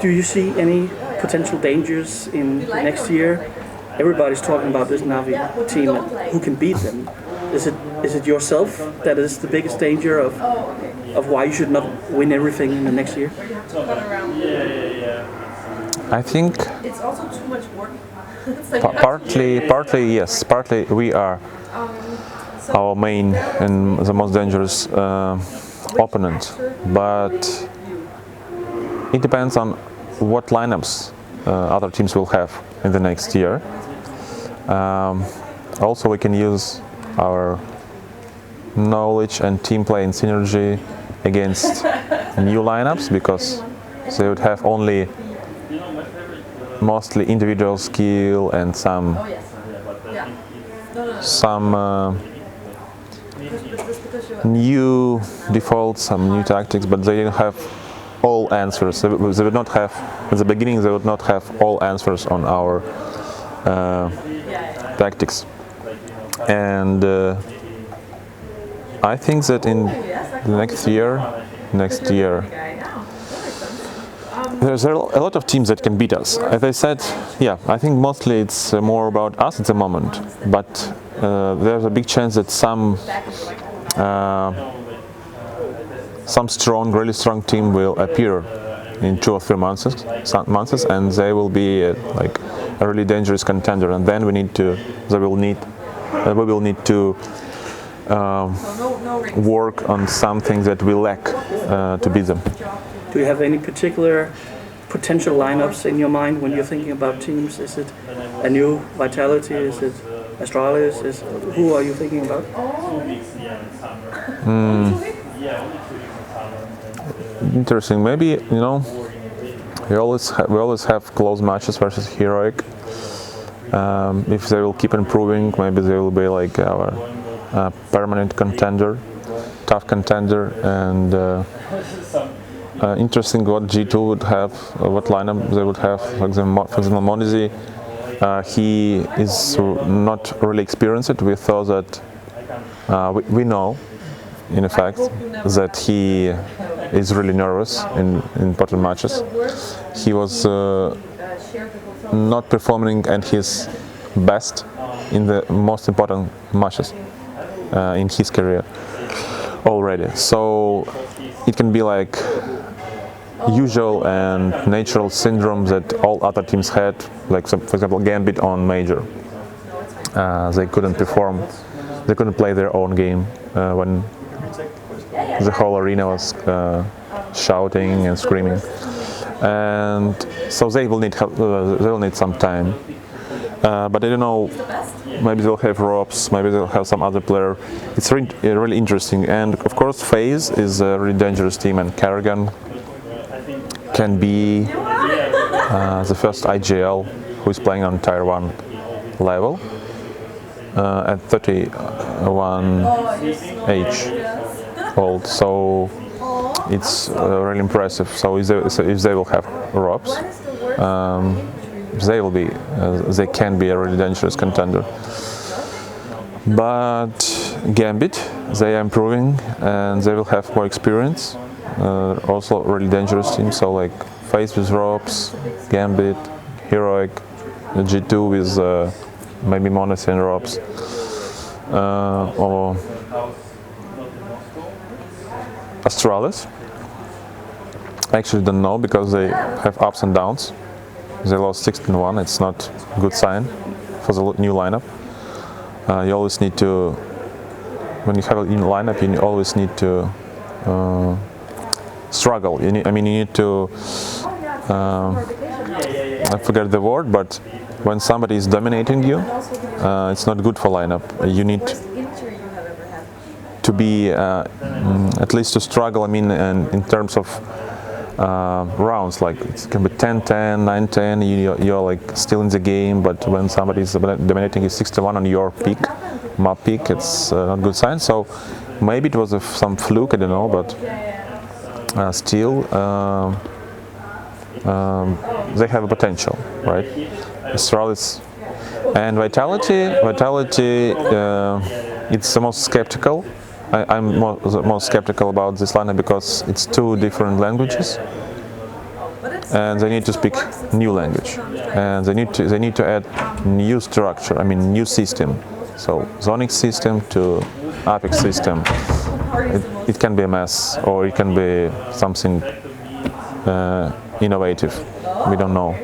Do you see any potential dangers in next year? Everybody's talking about this NAVI team and who can beat them. Is it yourself that is the biggest danger of why you should not win everything in the next year? I think It's also too much work. partly yes, partly we are our main and the most dangerous opponent, but it depends on what lineups other teams will have in the next year. Also, we can use our knowledge and team play and synergy against new lineups, because they would have only mostly individual skill and some new defaults, some new tactics, but they didn't have all answers. They would not have, at the beginning, they would not have all answers on our tactics. And I think that in the next year, there's a lot of teams that can beat us. As I said, yeah, I think mostly it's more about us at the moment, but there's a big chance that some really strong team will appear in 2 or 3 months, and they will be like a really dangerous contender. And then we will need to work on something that we lack to beat them. Do you have any particular potential lineups in your mind when you're thinking about teams? Is it a new Vitality? Is it Astralis? Who are you thinking about? Interesting. Maybe, we always have close matches versus Heroic. If they will keep improving, maybe they will be like our permanent contender, tough contender. And interesting what G2 would have, what lineup they would have. For example, Monizy, he is not really experienced. We thought that we know, in fact, that he is really nervous in important matches. He was not performing at his best in the most important matches in his career already. So it can be like usual and natural syndrome that all other teams had, like for example Gambit on Major. They couldn't perform, they couldn't play their own game when the whole arena was shouting and screaming, and so they will need help, they will need some time. But I don't know, maybe they'll have Robs, maybe they'll have some other player. It's really interesting. And of course FaZe is a really dangerous team, and Karrigan can be the first IGL who is playing on Tier 1 level at 31 age old. So it's really impressive. So if they will have Robs, they can be a really dangerous contender. But Gambit, they are improving and they will have more experience. Also really dangerous team. So like FaZe with Robs, Gambit, Heroic, G2 with maybe Monas and Robs, or Astralis. I actually don't know, because they have ups and downs. They lost 16-1. It's not a good sign for the new lineup. You always need to, when you have a new lineup, you always need to struggle. You need to, I forget the word, but when somebody is dominating you, it's not good for lineup. You need to be, at least to struggle, in terms of rounds, like it can be 10-10, 9-10, you're like still in the game, but when somebody is dominating you 61 on your peak, map peak, it's not a good sign. So maybe it was some fluke, I don't know, but still they have a potential, right? Astralis and Vitality, it's the most skeptical. I'm the most skeptical about this lineup because it's 2 different languages. and they need to speak new language, and they need to add new structure. I mean, new system. So Zonix system to Apex system. It can be a mess, or it can be something innovative. We don't know.